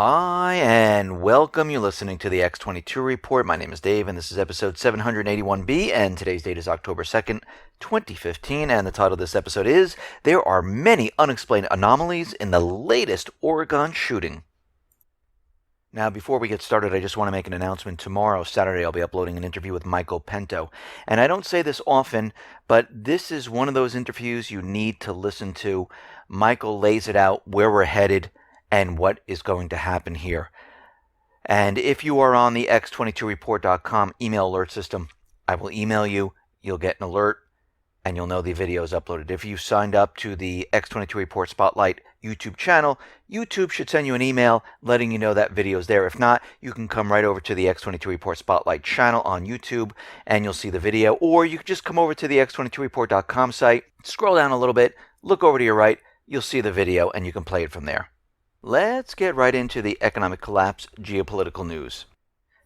Hi, and welcome. You're listening to the X22 Report. My name is Dave, and this is episode 781B, and today's date is October 2nd, 2015, and the title of this episode is, There Are Many Unexplained Anomalies in the Latest Oregon Shooting. Now, before we get started, I just want to make an announcement. Tomorrow, Saturday, I'll be uploading an interview with Michael Pinto. And I don't say this often, but this is one of those interviews you need to listen to. Michael lays it out where we're headed and what is going to happen here. And if you are on the X22Report.com email alert system, I will email you, you'll get an alert, and you'll know the video is uploaded. If you signed up to the X22 Report Spotlight YouTube channel, YouTube should send you an email letting you know that video is there. If not, you can come right over to the X22 Report Spotlight channel on YouTube, and you'll see the video. Or you can just come over to the X22Report.com site, scroll down a little bit, look over to your right, you'll see the video, and you can play it from there. Let's get right into the economic collapse geopolitical news.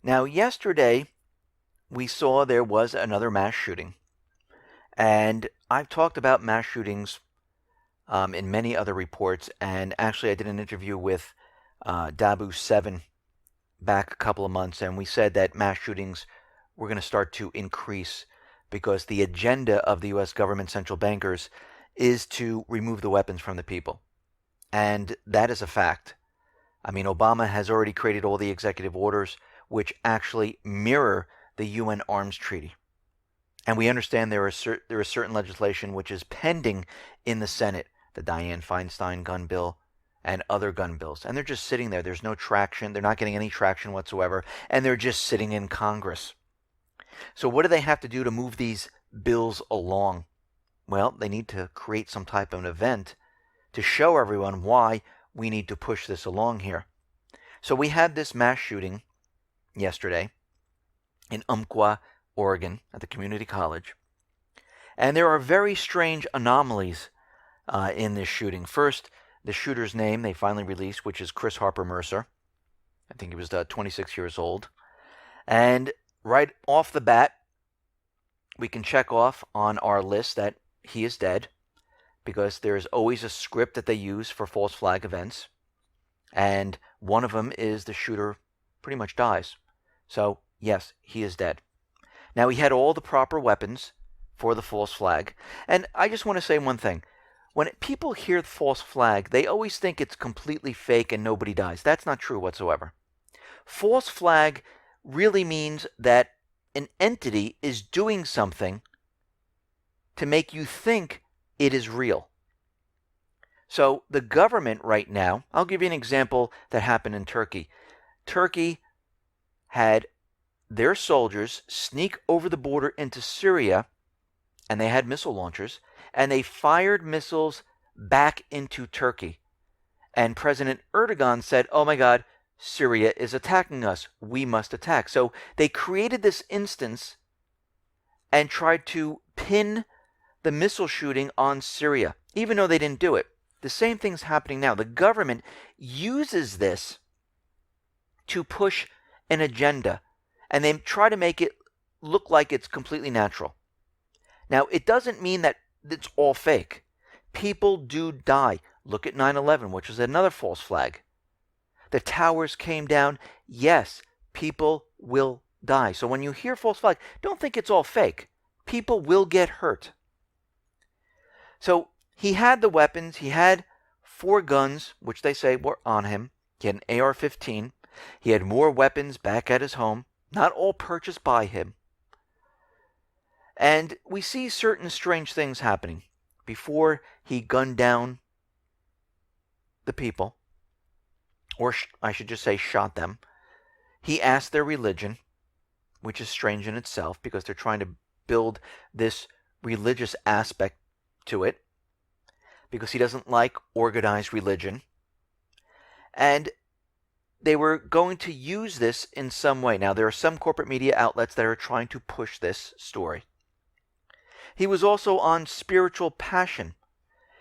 Now, yesterday, we saw there was another mass shooting. And I've talked about mass shootings in many other reports. And actually, I did an interview with Dabu7 back a couple of months. And we said that mass shootings were going to start to increase because the agenda of the U.S. government central bankers is to remove the weapons from the people. And that is a fact. I mean, Obama has already created all the executive orders which actually mirror the UN Arms Treaty. And we understand there is certain legislation which is pending in the Senate, the Dianne Feinstein gun bill and other gun bills. And they're just sitting there. There's no traction. They're not getting any traction whatsoever. And they're just sitting in Congress. So what do they have to do to move these bills along? Well, they need to create some type of an event to show everyone why we need to push this along here. So we had this mass shooting yesterday in Umpqua, Oregon, at the community college. And there are very strange anomalies in this shooting. First, the shooter's name they finally released, which is Chris Harper Mercer. I think he was 26 years old. And right off the bat, we can check off on our list that he is dead, because there's always a script that they use for false flag events. And one of them is the shooter pretty much dies. So, yes, he is dead. Now, he had all the proper weapons for the false flag. And I just want to say one thing. When people hear the false flag, they always think it's completely fake and nobody dies. That's not true whatsoever. False flag really means that an entity is doing something to make you think it is real. So the government right now, I'll give you an example that happened in Turkey. Turkey had their soldiers sneak over the border into Syria, and they had missile launchers, and they fired missiles back into Turkey. And President Erdogan said, oh my God, Syria is attacking us. We must attack. So they created this instance and tried to pin the missile shooting on Syria, even though they didn't do it. The same thing's happening now. The government uses this to push an agenda, and they try to make it look like it's completely natural. Now, it doesn't mean that it's all fake. People do die. Look at 9/11, which was another false flag. The towers came down. Yes, people will die. So when you hear false flag, don't think it's all fake. People will get hurt. So he had the weapons. He had 4 guns, which they say were on him. He had an AR-15. He had more weapons back at his home, not all purchased by him. And we see certain strange things happening. Before he gunned down the people, or I should just say shot them, he asked their religion, which is strange in itself because they're trying to build this religious aspect to it, because he doesn't like organized religion. And they were going to use this in some way. Now, there are some corporate media outlets that are trying to push this story. He was also on Spiritual Passion.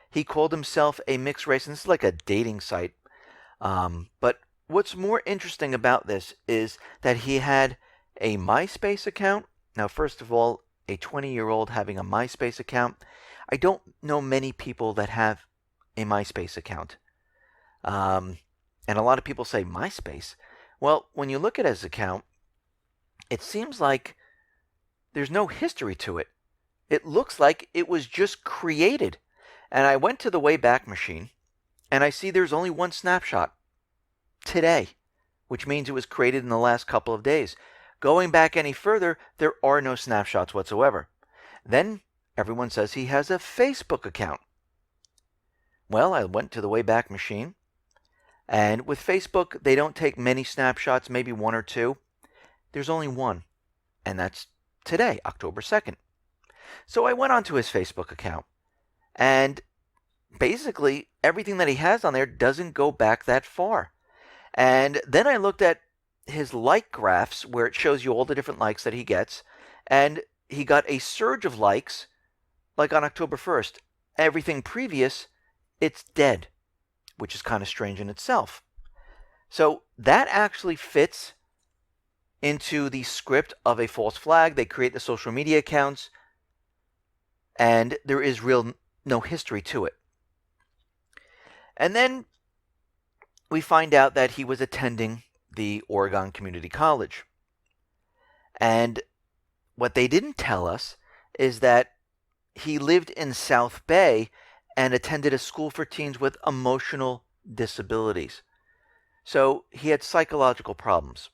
He called himself a mixed race, and this is like a dating site. But what's more interesting about this is that he had a MySpace account. Now, first of all, a 20-year-old having a MySpace account. I don't know many people that have a MySpace account. And a lot of people say MySpace. Well, when you look at his account, it seems like there's no history to it. It looks like it was just created. And I went to the Wayback Machine, and I see there's only one snapshot today, which means it was created in the last couple of days. Going back any further, there are no snapshots whatsoever. Then everyone says he has a Facebook account. Well, I went to the Wayback Machine, and with Facebook, they don't take many snapshots, maybe one or two. There's only one, and that's today, October 2nd. So I went onto his Facebook account, and basically everything that he has on there doesn't go back that far. And then I looked at his like graphs where it shows you all the different likes that he gets, and he got a surge of likes like on October 1st. Everything previous, it's dead, which is kind of strange in itself. So that actually fits into the script of a false flag. They create the social media accounts, and there is no history to it. And then we find out that he was attending the Oregon Community College. And what they didn't tell us is that he lived in South Bay and attended a school for teens with emotional disabilities. So he had psychological problems.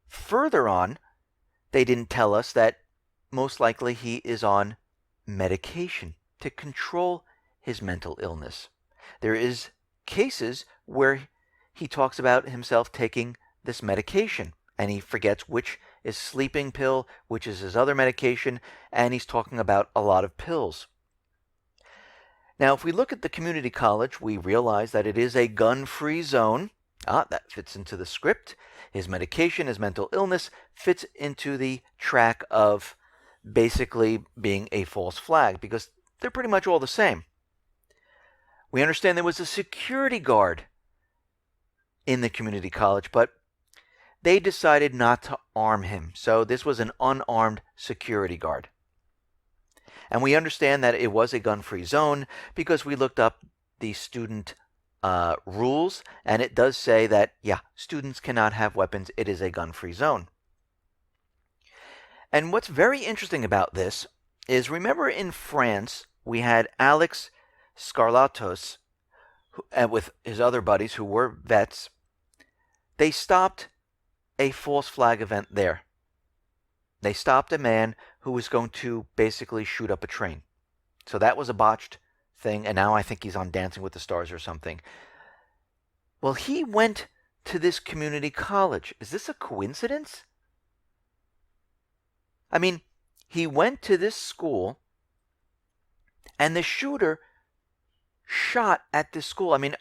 Further on, they didn't tell us that most likely he is on medication to control his mental illness. There is cases where he talks about himself taking this medication, and he forgets which is sleeping pill, which is his other medication, and he's talking about a lot of pills. Now, if we look at the community college, we realize that it is a gun-free zone. That fits into the script. His medication, his mental illness, fits into the track of basically being a false flag, because they're pretty much all the same. We understand there was a security guard in the community college, but they decided not to arm him. So this was an unarmed security guard. And we understand that it was a gun-free zone because we looked up the student rules, and it does say that, students cannot have weapons. It is a gun-free zone. And what's very interesting about this is, remember in France, we had Alex Scarlatos with his other buddies who were vets. They stopped a false flag event there. They stopped a man who was going to basically shoot up a train. So that was a botched thing, and now I think he's on Dancing with the Stars or something. Well, he went to this community college. Is this a coincidence? I mean, he went to this school, and the shooter shot at this school. I mean,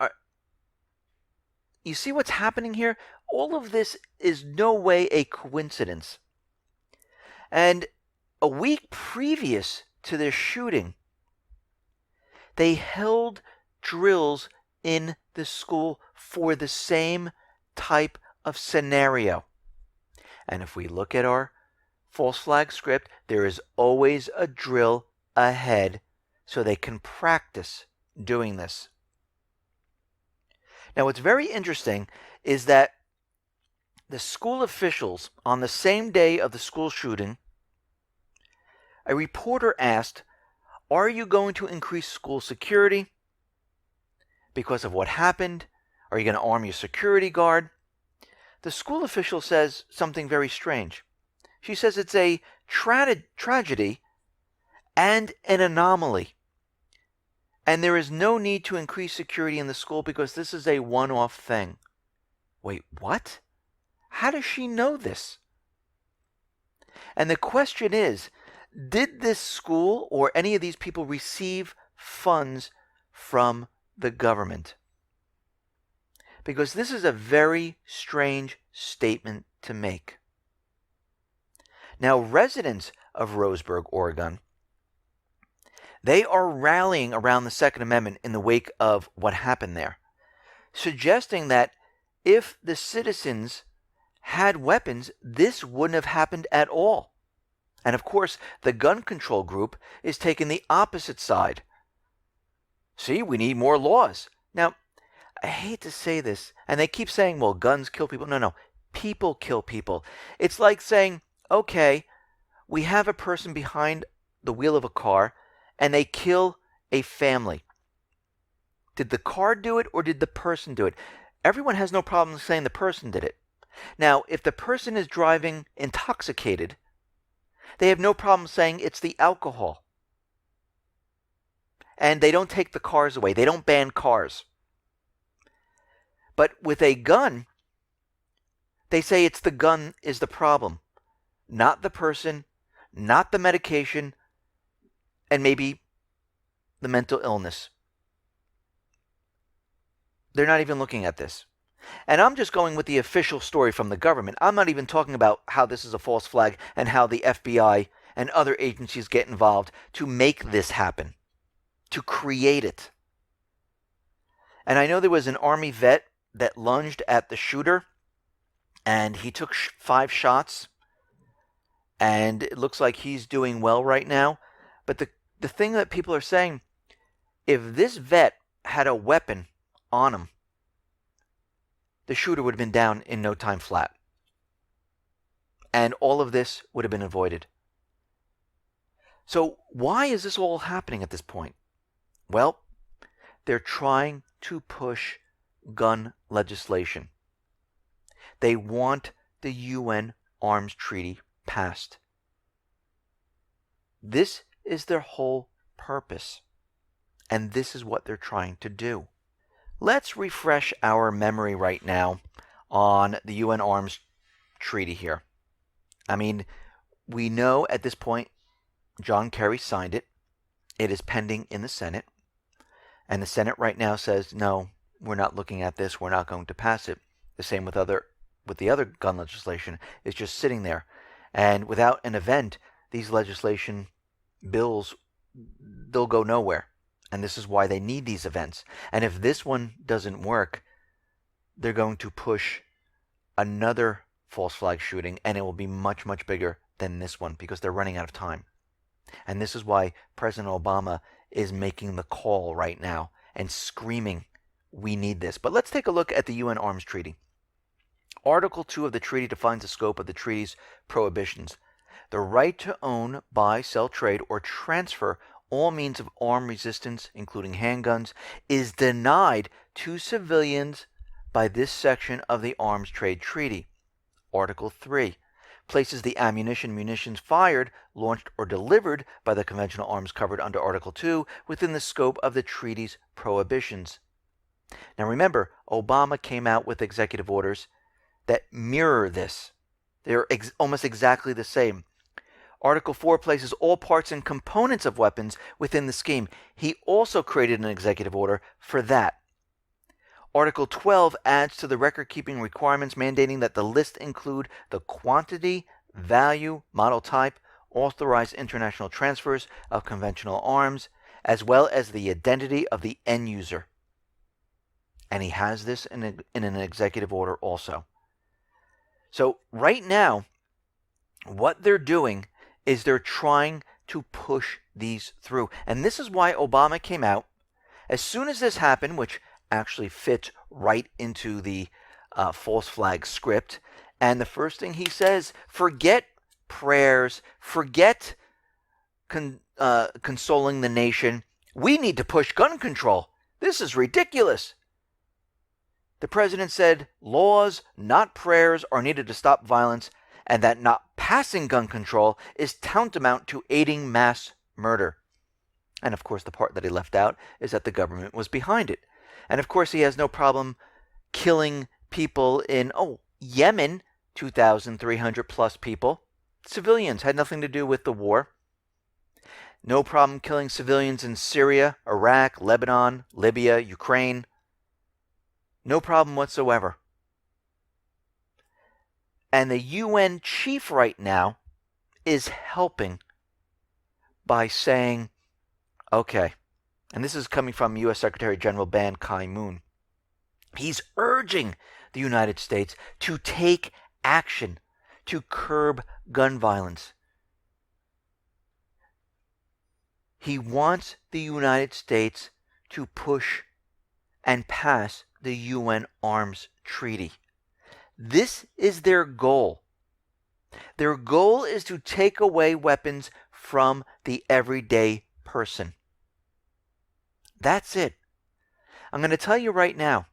you see what's happening here? All of this is no way a coincidence. And a week previous to their shooting, they held drills in the school for the same type of scenario. And if we look at our false flag script, there is always a drill ahead so they can practice doing this. Now, what's very interesting is that the school officials, on the same day of the school shooting, a reporter asked, "Are you going to increase school security because of what happened? Are you going to arm your security guard?" The school official says something very strange. She says it's a tragedy and an anomaly, and there is no need to increase security in the school because this is a one-off thing. Wait, what? How does she know this? And the question is, did this school or any of these people receive funds from the government? Because this is a very strange statement to make. Now, residents of Roseburg, Oregon, they are rallying around the Second Amendment in the wake of what happened there, suggesting that if the citizens had weapons, this wouldn't have happened at all. And of course, the gun control group is taking the opposite side. See, we need more laws. Now, I hate to say this, and they keep saying, well, guns kill people. No, no, people kill people. It's like saying, okay, we have a person behind the wheel of a car, and they kill a family. Did the car do it, or did the person do it? Everyone has no problem saying the person did it. Now, if the person is driving intoxicated, they have no problem saying it's the alcohol. And they don't take the cars away. They don't ban cars. But with a gun, they say it's the gun is the problem, not the person, not the medication, and maybe the mental illness. They're not even looking at this. And I'm just going with the official story from the government. I'm not even talking about how this is a false flag and how the FBI and other agencies get involved to make this happen, to create it. And I know there was an Army vet that lunged at the shooter, and he took 5 shots, and it looks like he's doing well right now. But the thing that people are saying, if this vet had a weapon on him, the shooter would have been down in no time flat. And all of this would have been avoided. So why is this all happening at this point? Well, they're trying to push gun legislation. They want the UN Arms Treaty passed. This is their whole purpose. And this is what they're trying to do. Let's refresh our memory right now on the UN Arms Treaty here. I mean, we know at this point John Kerry signed it. It is pending in the Senate. And the Senate right now says, no, we're not looking at this. We're not going to pass it. The same with the other gun legislation. It's just sitting there. And without an event, these legislation bills, they'll go nowhere. And this is why they need these events. And if this one doesn't work, they're going to push another false flag shooting, and it will be much, much bigger than this one because they're running out of time. And this is why President Obama is making the call right now and screaming, we need this. But let's take a look at the UN Arms Treaty. Article 2 of the treaty defines the scope of the treaty's prohibitions. The right to own, buy, sell, trade, or transfer all means of armed resistance, including handguns, is denied to civilians by this section of the Arms Trade Treaty. Article 3 places the munitions fired, launched, or delivered by the conventional arms covered under Article 2 within the scope of the treaty's prohibitions. Now remember, Obama came out with executive orders that mirror this. They're almost exactly the same. Article 4 places all parts and components of weapons within the scheme. He also created an executive order for that. Article 12 adds to the record-keeping requirements, mandating that the list include the quantity, value, model type, authorized international transfers of conventional arms, as well as the identity of the end user. And he has this in an executive order also. So right now, what they're doing is they're trying to push these through. And this is why Obama came out. As soon as this happened, which actually fits right into the false flag script, and the first thing he says, forget prayers, forget consoling the nation. We need to push gun control. This is ridiculous. The president said laws, not prayers, are needed to stop violence, and that not passing gun control is tantamount to aiding mass murder. And of course, the part that he left out is that the government was behind it. And of course, he has no problem killing people in, Yemen, 2,300 plus people. Civilians, had nothing to do with the war. No problem killing civilians in Syria, Iraq, Lebanon, Libya, Ukraine. No problem whatsoever. And the UN chief right now is helping by saying, okay, and this is coming from U.S. Secretary General Ban Ki-moon. He's urging the United States to take action to curb gun violence. He wants the United States to push and pass the UN Arms Treaty. This is their goal. Their goal is to take away weapons from the everyday person. That's it. I'm going to tell you right now,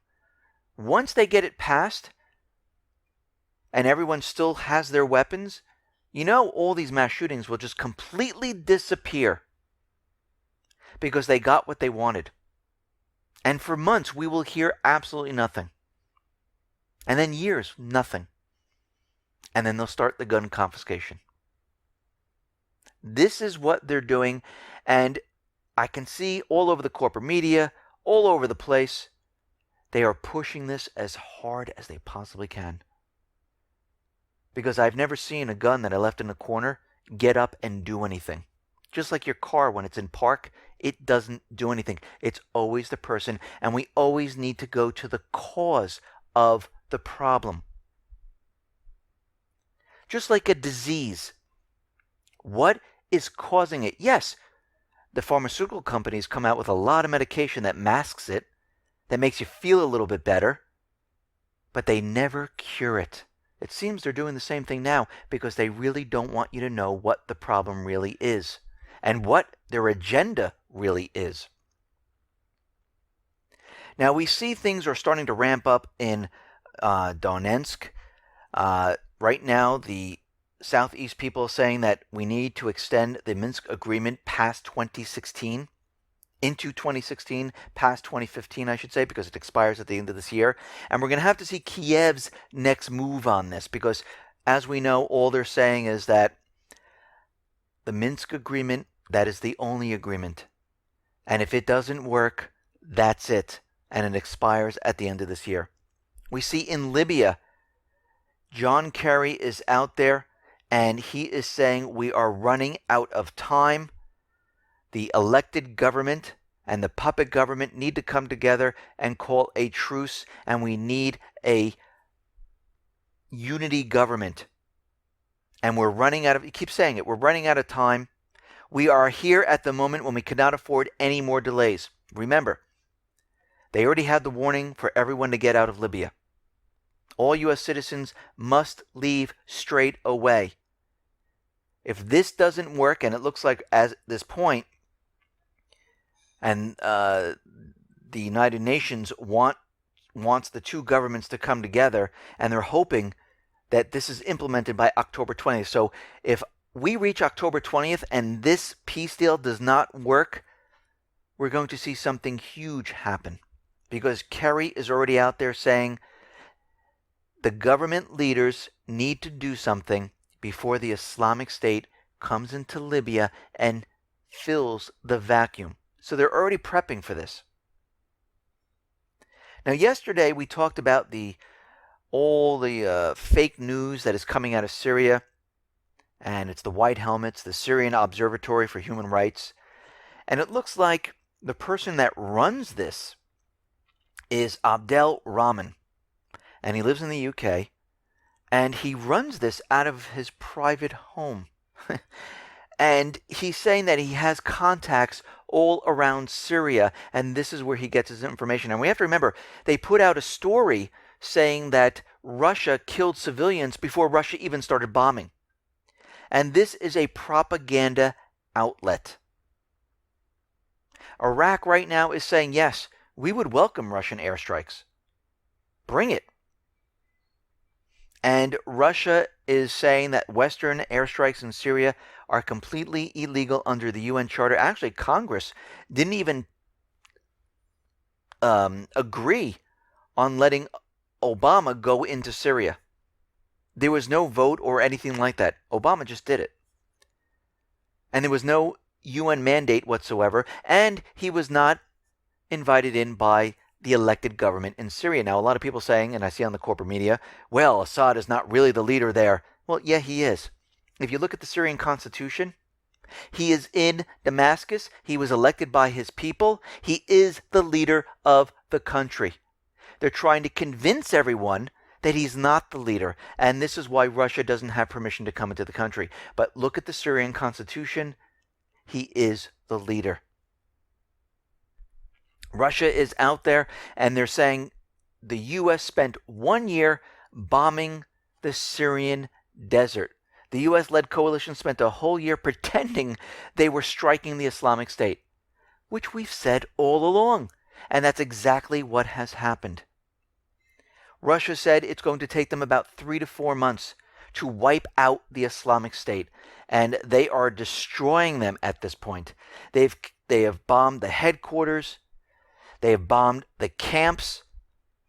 once they get it passed and everyone still has their weapons, you know all these mass shootings will just completely disappear because they got what they wanted. And for months, we will hear absolutely nothing. And then years, nothing. And then they'll start the gun confiscation. This is what they're doing. And I can see all over the corporate media, all over the place, they are pushing this as hard as they possibly can. Because I've never seen a gun that I left in a corner get up and do anything. Just like your car when it's in park, it doesn't do anything. It's always the person. And we always need to go to the cause of the problem. Just like a disease. What is causing it? Yes, the pharmaceutical companies come out with a lot of medication that masks it, that makes you feel a little bit better, but they never cure it. It seems they're doing the same thing now because they really don't want you to know what the problem really is and what their agenda really is. Now we see things are starting to ramp up in Donetsk. Right now, the Southeast people are saying that we need to extend the Minsk agreement past 2016, into 2016, past 2015, I should say, because it expires at the end of this year. And we're going to have to see Kiev's next move on this, because as we know, all they're saying is that the Minsk agreement, that is the only agreement. And if it doesn't work, that's it. And it expires at the end of this year. We see in Libya, John Kerry is out there and he is saying we are running out of time. The elected government and the puppet government need to come together and call a truce, and we need a unity government. And we're running out of, he keeps saying it, we're running out of time. We are here at the moment when we cannot afford any more delays. Remember, they already had the warning for everyone to get out of Libya. All U.S. citizens must leave straight away. If this doesn't work, and it looks like at this point, and the United Nations wants the two governments to come together, and they're hoping that this is implemented by October 20th. So if we reach October 20th and this peace deal does not work, we're going to see something huge happen. Because Kerry is already out there saying the government leaders need to do something before the Islamic State comes into Libya and fills the vacuum. So they're already prepping for this. Now, yesterday we talked about all the fake news that is coming out of Syria, and it's the White Helmets, the Syrian Observatory for Human Rights, and it looks like the person that runs this is Abdel Rahman, and he lives in the UK, and he runs this out of his private home. And he's saying that he has contacts all around Syria, and this is where he gets his information. And we have to remember, they put out a story saying that Russia killed civilians before Russia even started bombing. And this is a propaganda outlet. Iraq right now is saying, yes, we would welcome Russian airstrikes. Bring it. And Russia is saying that Western airstrikes in Syria are completely illegal under the UN Charter. Actually, Congress didn't even agree on letting Obama go into Syria. There was no vote or anything like that. Obama just did it. And there was no UN mandate whatsoever, and he was not invited in by the elected government in Syria. Now, a lot of people saying, and I see on the corporate media, well, Assad is not really the leader there. Well, yeah, he is. If you look at the Syrian constitution, he is in Damascus. He was elected by his people. He is the leader of the country. They're trying to convince everyone that he's not the leader, and this is why Russia doesn't have permission to come into the country. But look at the Syrian constitution. He is the leader. Russia is out there, and they're saying the U.S. spent 1 year bombing the Syrian desert. The U.S.-led coalition spent a whole year pretending they were striking the Islamic State, which we've said all along. And that's exactly what has happened. Russia said it's going to take them about 3 to 4 months to wipe out the Islamic State, and they are destroying them at this point. They have bombed the headquarters. They have bombed the camps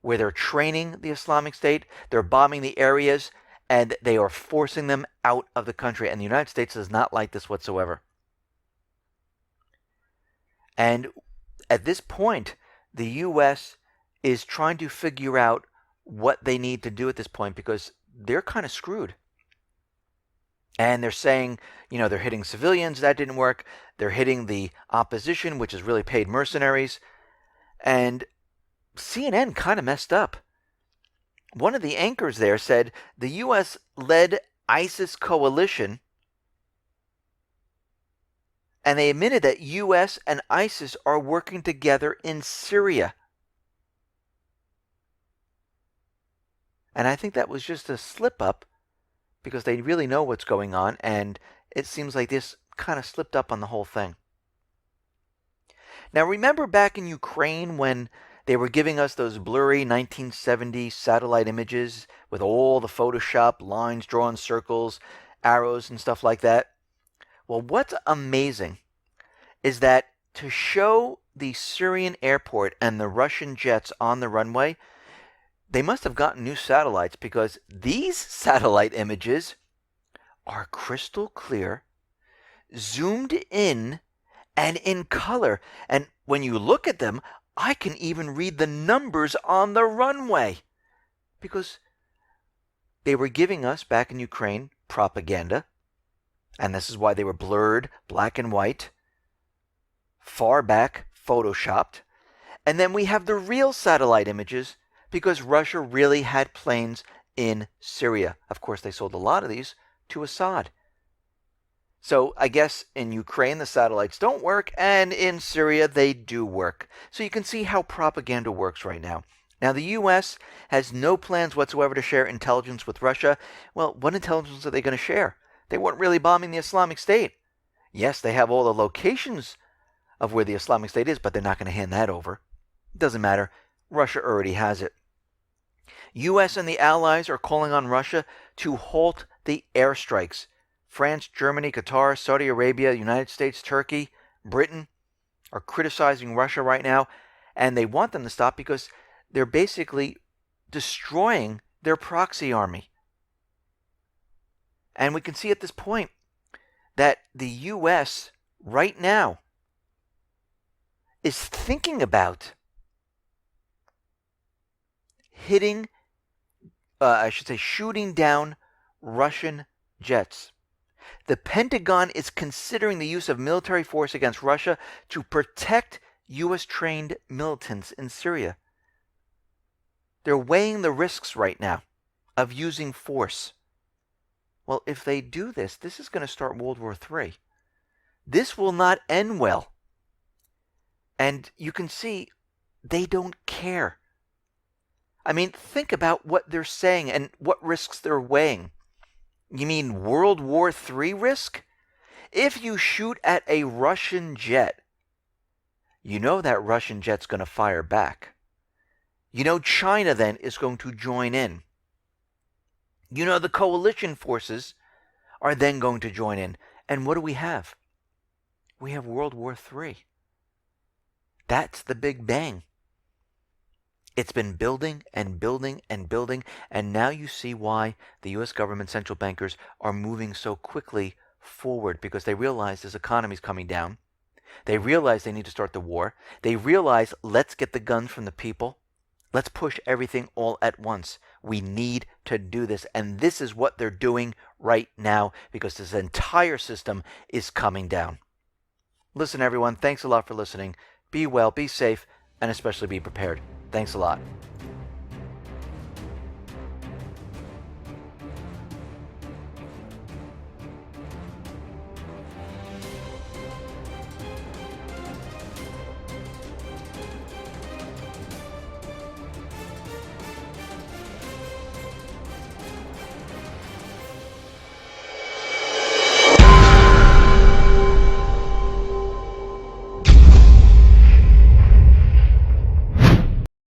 where they're training the Islamic State. They're bombing the areas, and they are forcing them out of the country. And the United States does not like this whatsoever. And at this point, the U.S. is trying to figure out what they need to do at this point, because they're kind of screwed. And they're saying, they're hitting civilians. That didn't work. They're hitting the opposition, which is really paid mercenaries. And CNN kind of messed up. One of the anchors there said the U.S.-led ISIS coalition, and they admitted that U.S. and ISIS are working together in Syria. And I think that was just a slip-up, because they really know what's going on, and it seems like this kind of slipped up on the whole thing. Now, remember back in Ukraine when they were giving us those blurry 1970 satellite images with all the Photoshop lines, drawn circles, arrows, and stuff like that? Well, what's amazing is that to show the Syrian airport and the Russian jets on the runway, they must have gotten new satellites, because these satellite images are crystal clear, zoomed in, and in color. And when you look at them, I can even read the numbers on the runway, because they were giving us back in Ukraine propaganda, and this is why they were blurred, black and white, far back, photoshopped. And then we have the real satellite images, because Russia really had planes in Syria. Of course, they sold a lot of these to Assad. So I guess in Ukraine the satellites don't work, and in Syria they do work. So you can see how propaganda works right now. Now, the U.S. has no plans whatsoever to share intelligence with Russia. Well, what intelligence are they going to share? They weren't really bombing the Islamic State. Yes, they have all the locations of where the Islamic State is, but they're not going to hand that over. It doesn't matter. Russia already has it. U.S. and the Allies are calling on Russia to halt the airstrikes. France, Germany, Qatar, Saudi Arabia, United States, Turkey, Britain are criticizing Russia right now, and they want them to stop because they're basically destroying their proxy army. And we can see at this point that the U.S. right now is thinking about shooting down Russian jets. The Pentagon is considering the use of military force against Russia to protect U.S.-trained militants in Syria. They're weighing the risks right now of using force. Well, if they do this, this is going to start World War III. This will not end well. And you can see they don't care. I mean, think about what they're saying and what risks they're weighing. You mean World War III risk? If you shoot at a Russian jet, you know that Russian jet's going to fire back. You know China then is going to join in. You know the coalition forces are then going to join in. And what do we have? We have World War III. That's the Big Bang. It's been building and building and building, and now you see why the U.S. government central bankers are moving so quickly forward, because they realize this economy is coming down. They realize they need to start the war. They realize, let's get the guns from the people. Let's push everything all at once. We need to do this, and this is what they're doing right now, because this entire system is coming down. Listen, everyone, thanks a lot for listening. Be well, be safe, and especially be prepared. Thanks a lot.